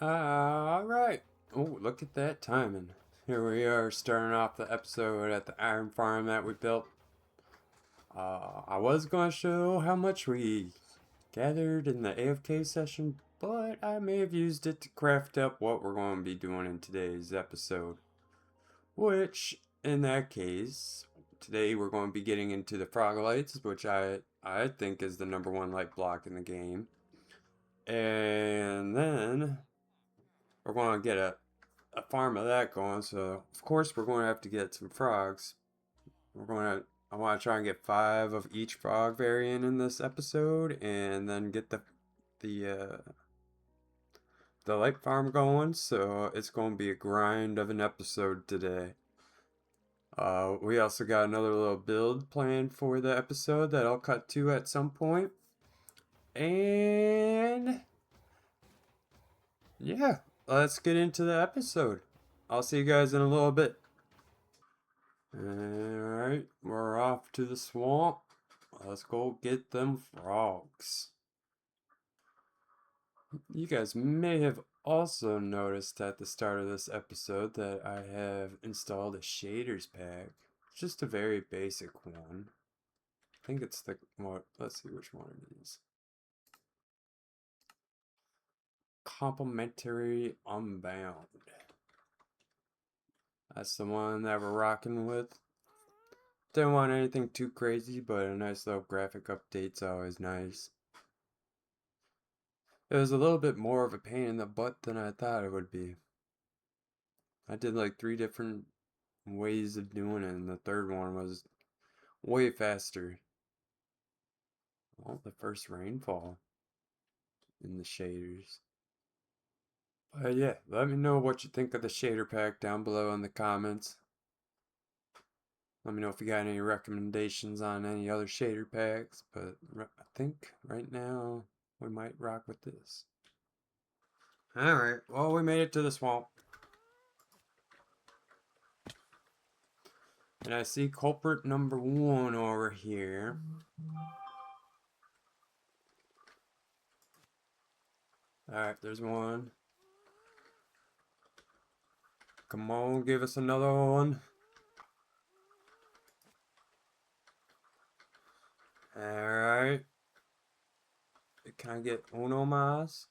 Alright. Oh, look at that timing. Here we are starting off the episode at the iron farm that we built. I was going to show how much we gathered in the AFK session, but I may have used it to craft up what we're going to be doing in today's episode. Which, in that case, today we're going to be getting into the frog lights, which I think is the number one light block in the game. And then we're going to get a farm of that going. So of course we're going to have to get some frogs. I want to try and get 5 of each frog variant in this episode, and then get the uh, the light farm going. So it's going to be a grind of an episode today. We also got another little build planned for the episode that I'll cut to at some point. And yeah, let's get into the episode. I'll see you guys in a little bit. Alright, we're off to the swamp. Let's go get them frogs. You guys may have also noticed at the start of this episode that I have installed a shaders pack. Just a very basic one. I think it's let's see which one it is. Complementary Unbound. That's the one that we're rocking with. Don't want anything too crazy, but a nice little graphic update's always nice. It was a little bit more of a pain in the butt than I thought it would be. I did like 3 different ways of doing it, and the third one was way faster. Oh, the first rainfall in the shaders. But yeah, let me know what you think of the shader pack down below in the comments. Let me know if you got any recommendations on any other shader packs, but I think right now we might rock with this. Alright, well, we made it to the swamp. And I see culprit number 1 over here. Alright, there's one. Come on, give us another one. Alright. Can I get uno más?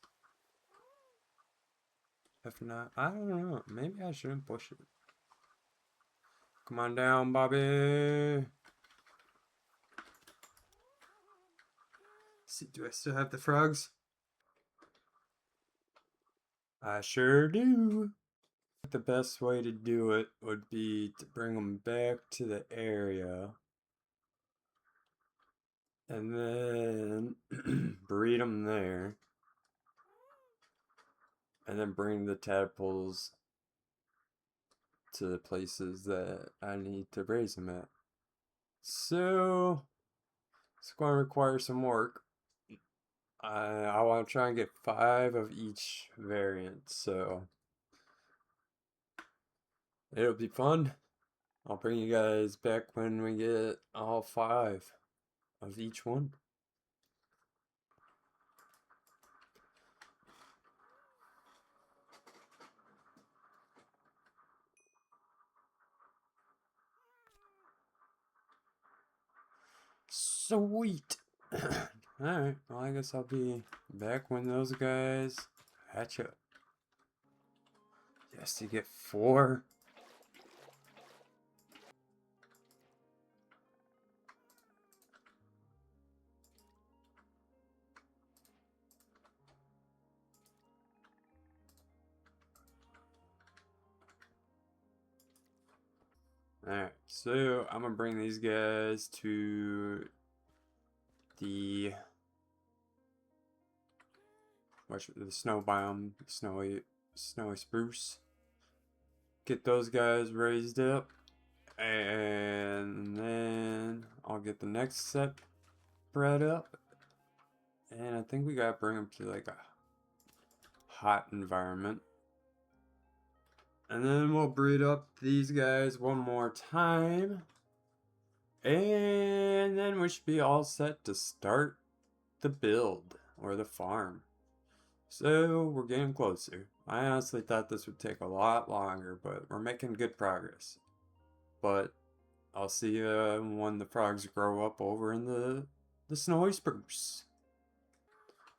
If not, I don't know. Maybe I shouldn't push it. Come on down, Bobby. See, do I still have the frogs? I sure do. The best way to do it would be to bring them back to the area and then breed them there, and then bring the tadpoles to the places that I need to raise them at. So it's going to require some work. I want to try and get 5 of each variant, so it'll be fun. I'll bring you guys back when we get all 5 of each one. Sweet. Alright, well, I guess I'll be back when those guys hatch up. Yes, you get 4. Alright, so I'm gonna bring these guys to the snow biome, snowy spruce. Get those guys raised up, and then I'll get the next set bred up. And I think we gotta bring them to like a hot environment. And then we'll breed up these guys one more time. And then we should be all set to start the build or the farm. So we're getting closer. I honestly thought this would take a lot longer, but we're making good progress. But I'll see you when the frogs grow up over in the snowy spruce.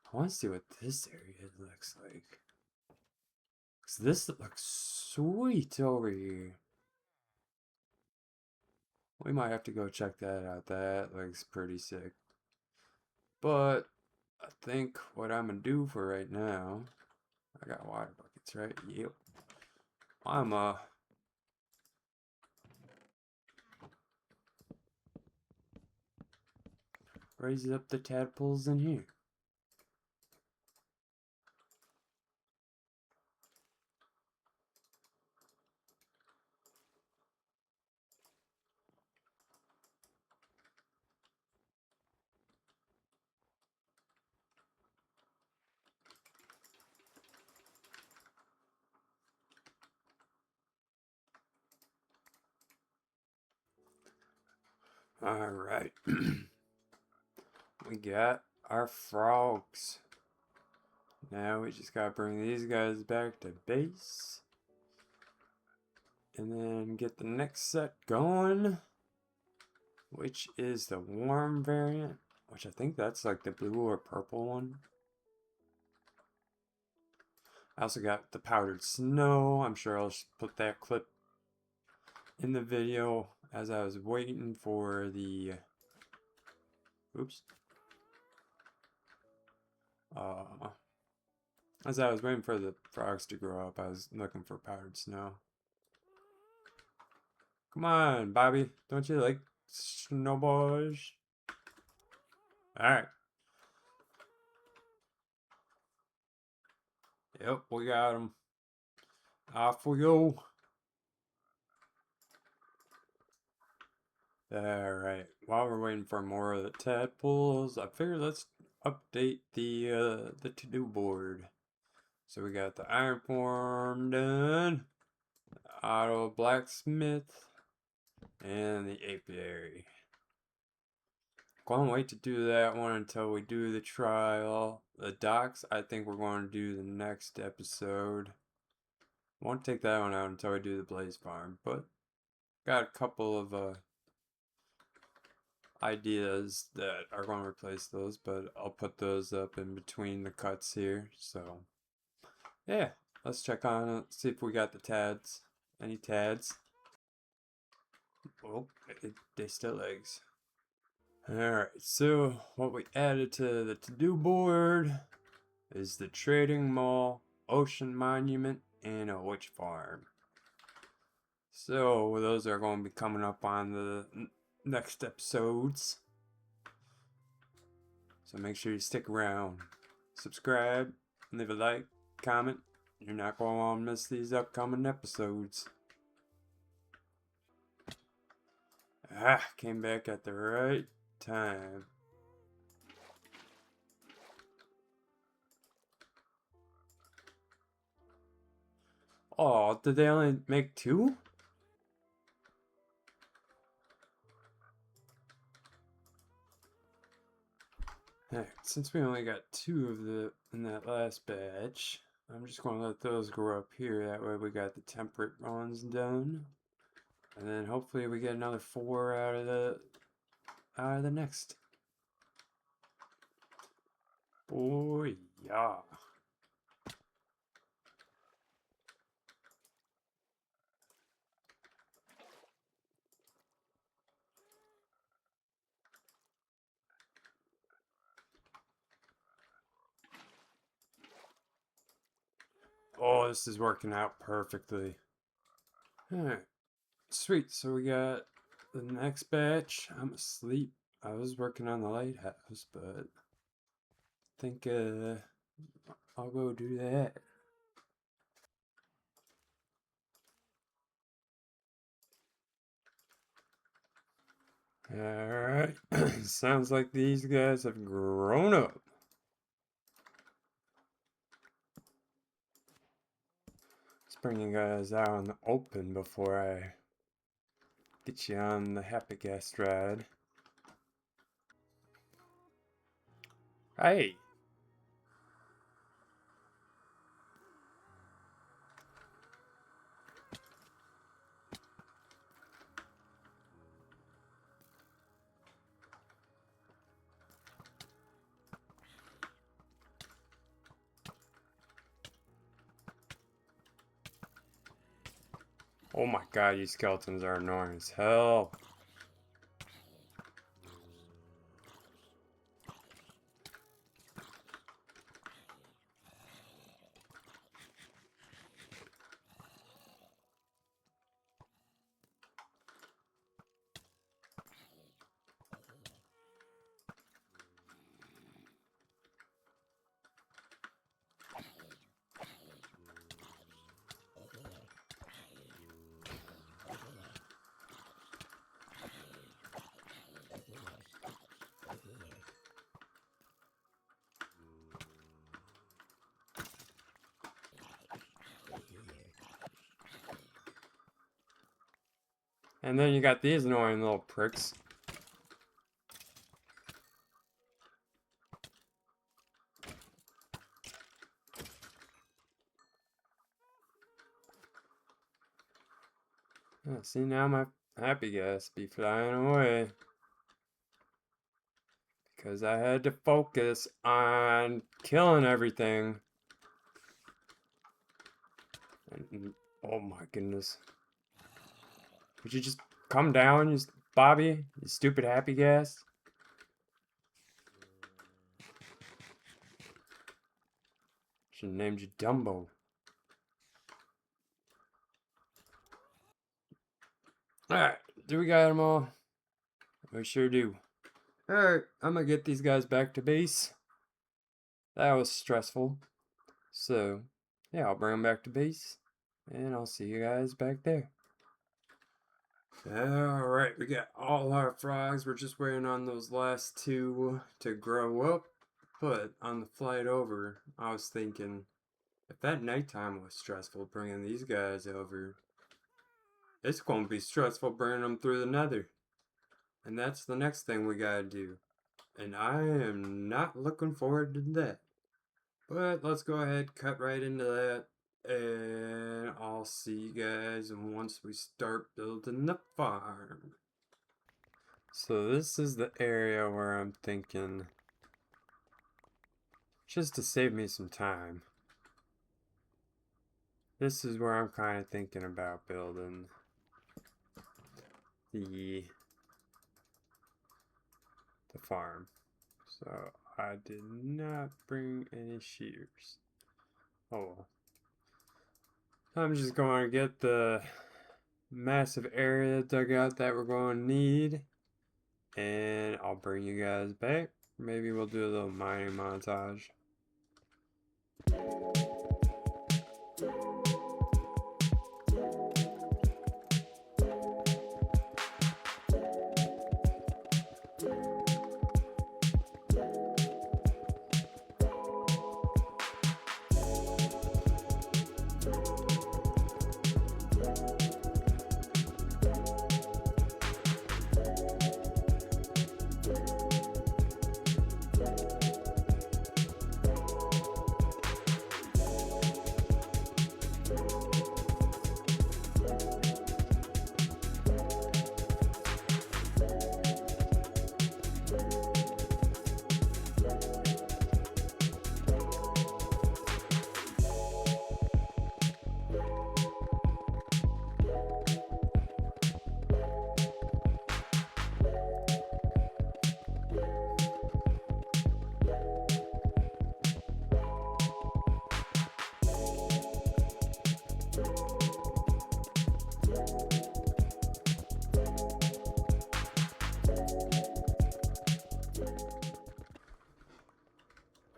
I want to see what this area looks like. Cause this looks sweet over here. We might have to go check that out. That looks pretty sick. But I think what I'm gonna do for right now, I got water buckets, right? Yep. I'm raise up the tadpoles in here. All right. We got our frogs. Now we just gotta bring these guys back to base. And then get the next set going. Which is the warm variant. Which I think that's like the blue or purple one. I also got the powdered snow. I'm sure I'll put that clip in the video as I was waiting for the... Oops. As I was waiting for the frogs to grow up, I was looking for powdered snow. Come on, Bobby. Don't you like snowballs? Alright. Yep, we got them. Off we go. Alright. While we're waiting for more of the tadpoles, I figured let's update the to-do board. So we got the iron form done, auto blacksmith, and the apiary. Can't wait to do that one until we do the trial. The docks, I think we're going to do the next episode. Won't take that one out until we do the blaze farm, but got a couple of ideas that are going to replace those, but I'll put those up in between the cuts here. So yeah, let's check on it, see if we got the tads. Any tads? Oh, they still eggs. Alright, so what we added to the to-do board is the trading mall, ocean monument, and a witch farm. So those are going to be coming up on the next episodes. So make sure you stick around, subscribe, leave a like, comment. You're not going to want to miss these upcoming episodes. Came back at the right time. Oh, did they only make 2? Alright, since we only got 2 of the in that last batch, I'm just going to let those grow up here. That way we got the temperate ones done. And then hopefully we get another 4 out of the next. Boy, yeah. Oh, this is working out perfectly. Alright, sweet. So we got the next batch. I'm asleep. I was working on the lighthouse, but I think I'll go do that. Alright, sounds like these guys have grown up. Let's bring you guys out in the open before I get you on the happy gas ride. Hey! Oh my god, you skeletons are annoying as hell. And then you got these annoying little pricks. See, now my happy gas be flying away. Because I had to focus on killing everything. And, oh my goodness. Would you just come down, you Bobby? You stupid happy gas? Should have named you Dumbo. Alright, do we got them all? We sure do. Alright, I'm gonna get these guys back to base. That was stressful. So, yeah, I'll bring them back to base. And I'll see you guys back there. Alright, we got all our frogs. We're just waiting on those last two to grow up. But on the flight over, I was thinking, if that nighttime was stressful bringing these guys over, it's going to be stressful bringing them through the nether. And that's the next thing we gotta do. And I am not looking forward to that. But let's go ahead, cut right into that. And I'll see you guys once we start building the farm. So this is the area where I'm thinking, just to save me some time, this is where I'm kind of thinking about building the farm. So I did not bring any shears. Oh well. I'm just going to get the massive area dugout that we're going to need, and I'll bring you guys back. Maybe we'll do a little mining montage.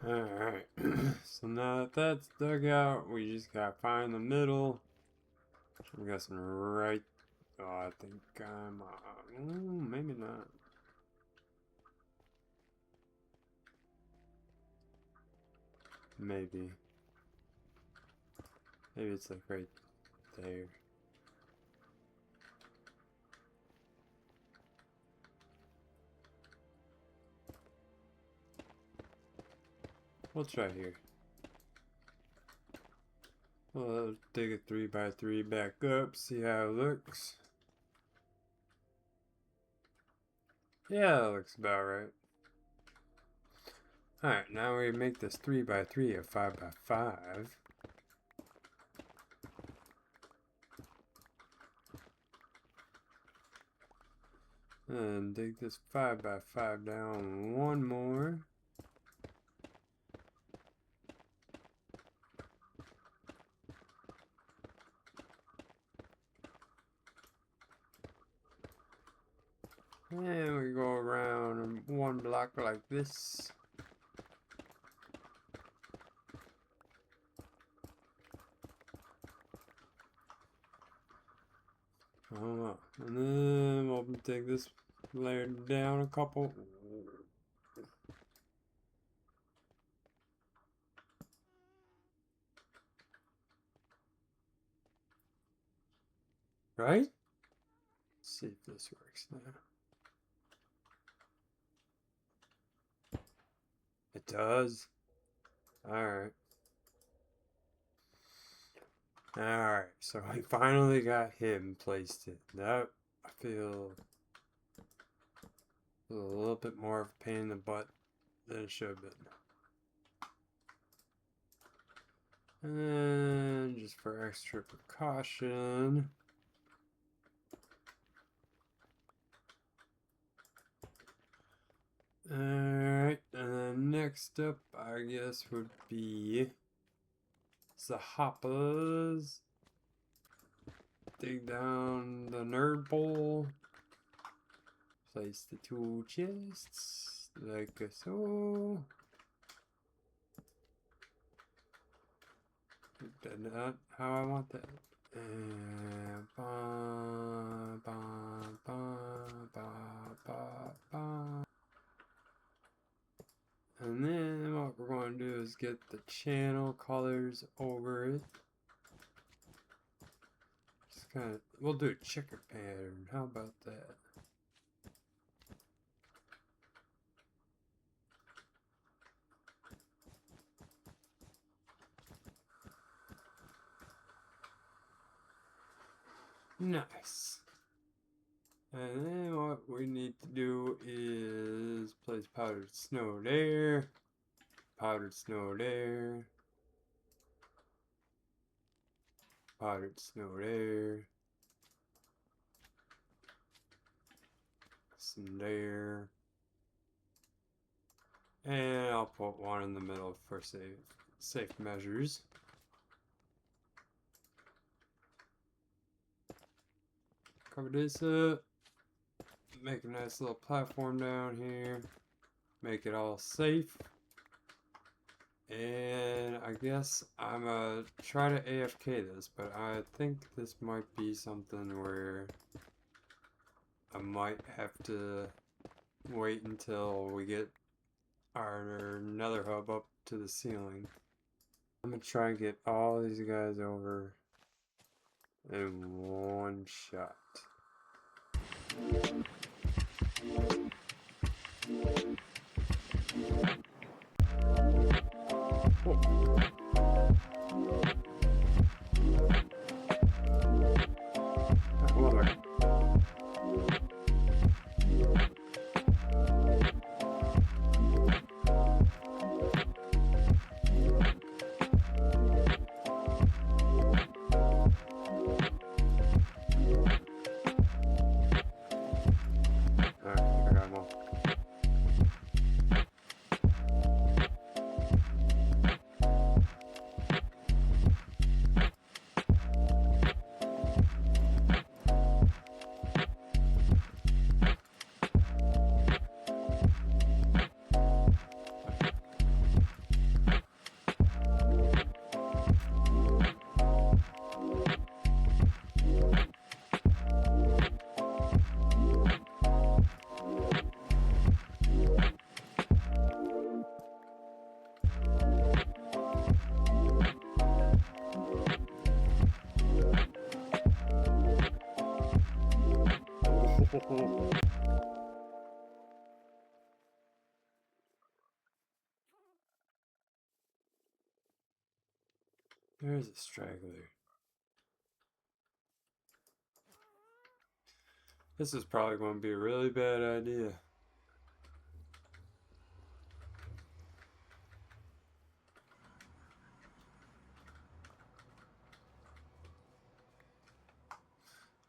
Alright, so now that that's dug out, we just gotta find the middle. I'm guessing right. Oh, I think I'm. Maybe not. Maybe. Maybe it's like right there. We'll try here. Well, dig a 3x3 back up, see how it looks. Yeah, that looks about right. Alright, now we make this 3x3 a 5x5. And dig this 5x5 down one more. And we go around one block like this. And then we'll take this layer down a couple. Right? Let's see if this works now. It does. Alright. Alright, so I finally got him placed in. That, I feel a little bit more of a pain in the butt than it should have been. And just for extra precaution, alright, and then next up, I guess, would be the hoppers. Dig down the nerd bowl. Place the two chests, like so. That's not how I want that. And and then what we're going to do is get the channel colors over it. Just kind of, we'll do a checker pattern. How about that? Nice. And then what we need to do is place powdered snow there, powdered snow there, powdered snow there, some there, and I'll put one in the middle for safe measures. Cover this up, make a nice little platform down here, make it all safe. And I guess I'm gonna try to AFK this, but I think this might be something where I might have to wait until we get our nether hub up to the ceiling. I'm gonna try and get all these guys over in one shot. There's a straggler. This is probably going to be a really bad idea.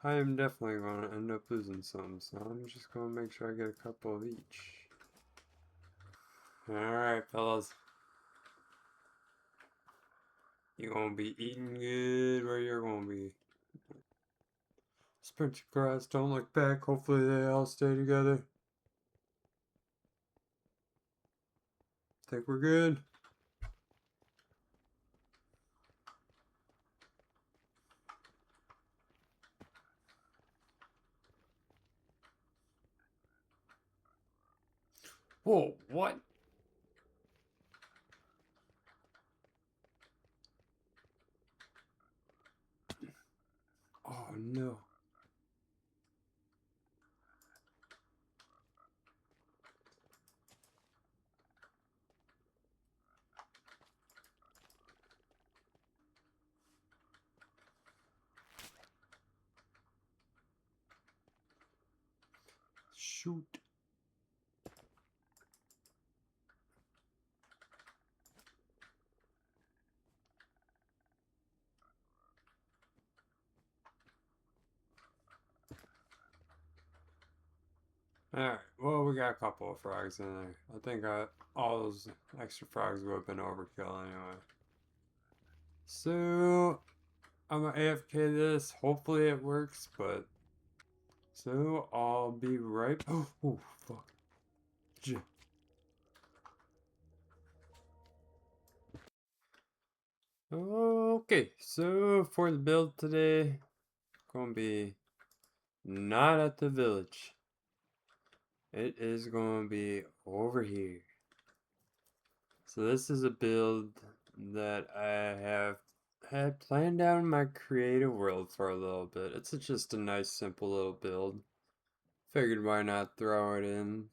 I am definitely going to end up losing some, so I'm just going to make sure I get a couple of each. Alright, fellas. You're going to be eating good where you're going to be. Sprint across, don't look back. Hopefully they all stay together. Think we're good. Whoa, what? Oh no. Shoot. Alright, well, we got a couple of frogs in there. I think all those extra frogs would have been overkill anyway. So, I'm gonna AFK this. Hopefully it works, but... So, I'll be right... Oh, fuck. Okay, so for the build today, gonna be not at the village. It is gonna be over here. So this is a build that I have had planned out in my creative world for a little bit. It's just a nice simple little build. Figured why not throw it in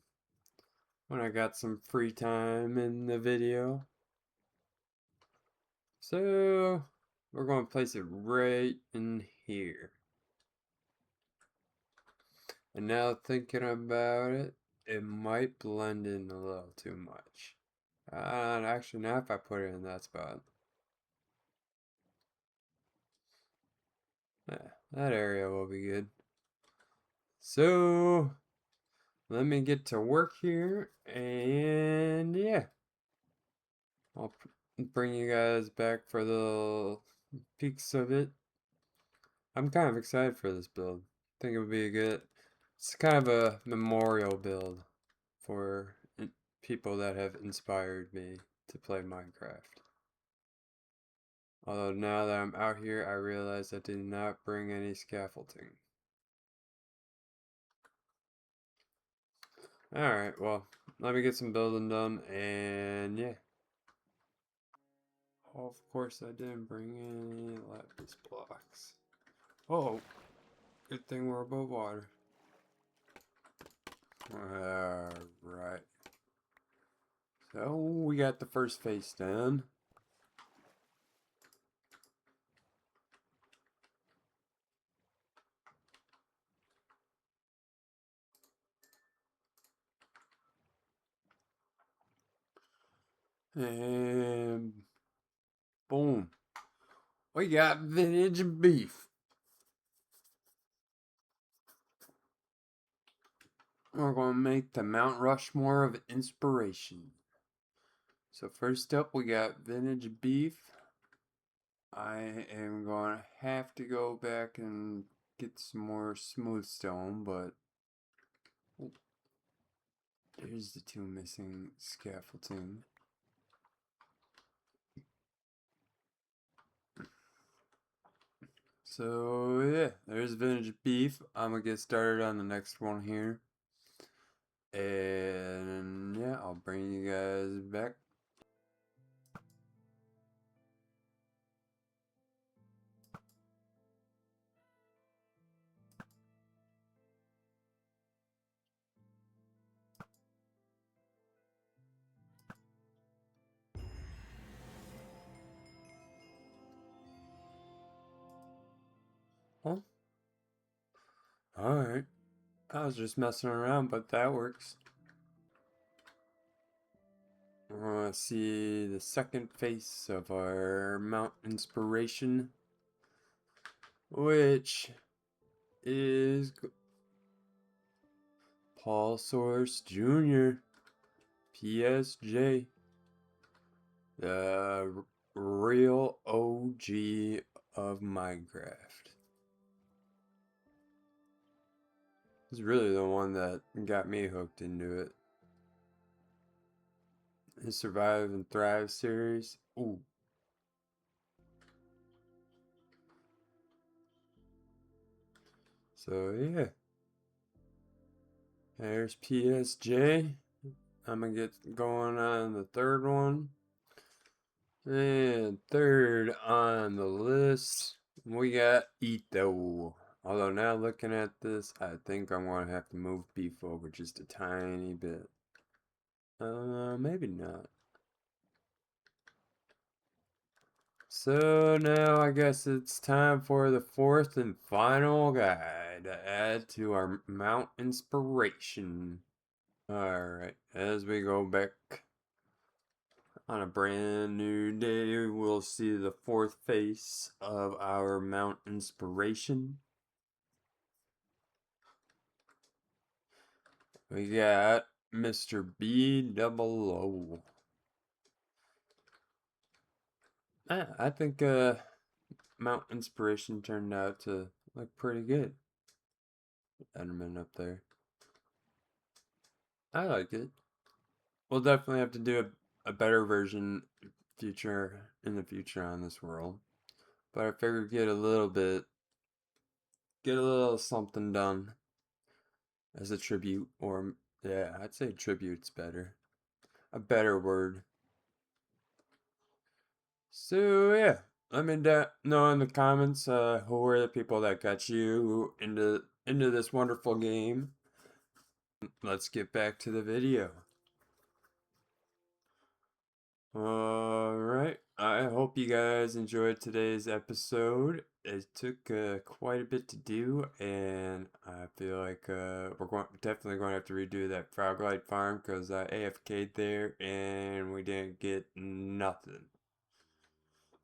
when I got some free time in the video. So we're going to place it right in here. And now thinking about it, it might blend in a little too much. Actually, now if I put it in that spot. Yeah, that area will be good. So, let me get to work here, and yeah. I'll bring you guys back for the peaks of it. I'm kind of excited for this build. I think it would be a good, it's kind of a memorial build for people that have inspired me to play Minecraft. Although now that I'm out here, I realize I did not bring any scaffolding. Alright, well, let me get some building done, and yeah. Oh, of course I didn't bring any lapis blocks. Oh, good thing we're above water. Alright. So, we got the first face done. And boom. We got vintage beef. We're going to make the Mount Rushmore of inspiration. So first up, we got vintage beef. I am going to have to go back and get some more smooth stone, but there's the two missing scaffolding. So yeah, there's vintage beef. I'm gonna get started on the next one here. And yeah, I'll bring you guys back. Huh? Alright. I was just messing around, but that works. We're gonna see the second face of our Mount Inspiration, which is Paul Source Jr., PSJ, the real OG of Minecraft. He's really the one that got me hooked into it. His Survive and Thrive series. Ooh. So yeah. There's PSJ. I'm gonna get going on the third one. And third on the list, we got Ito. Although now looking at this, I think I'm gonna have to move beef over just a tiny bit. Maybe not. So now I guess it's time for the fourth and final guy to add to our Mount Inspiration. Alright, as we go back on a brand new day, we'll see the fourth face of our Mount Inspiration. We got Mr. B00. I think Mount Inspiration turned out to look pretty good. Enderman up there. I like it. We'll definitely have to do a better version in the future on this world. But I figured get a little something done as a tribute, or yeah, I'd say tribute's better. A better word. So yeah, let me know in the comments who were the people that got you into this wonderful game. Let's get back to the video. Alright, I hope you guys enjoyed today's episode. It took quite a bit to do, and I feel like we're definitely going to have to redo that Froglight farm because I AFK'd there and we didn't get nothing.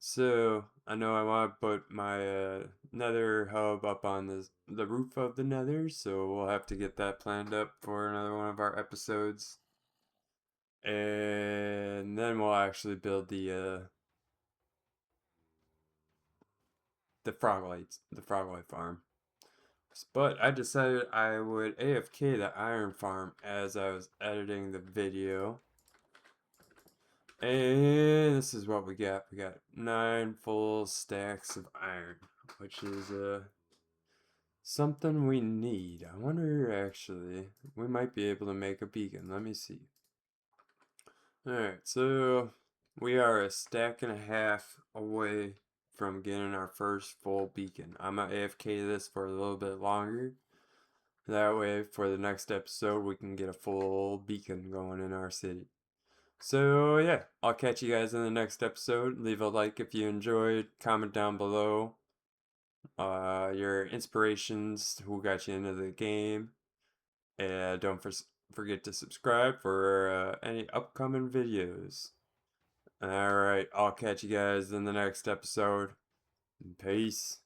So, I know I want to put my nether hub up on the roof of the nether, so we'll have to get that planned up for another one of our episodes. And then we'll actually build the Froglight farm. But I decided I would AFK the iron farm as I was editing the video. And this is what we got. We got 9 full stacks of iron, which is something we need. I wonder actually, we might be able to make a beacon. Let me see. Alright, so we are a stack and a half away from getting our first full beacon. I'm gonna AFK this for a little bit longer. That way, for the next episode, we can get a full beacon going in our city. So yeah, I'll catch you guys in the next episode. Leave a like if you enjoyed. Comment down below your inspirations, who got you into the game. And don't forget to subscribe for any upcoming videos. Alright, I'll catch you guys in the next episode. Peace.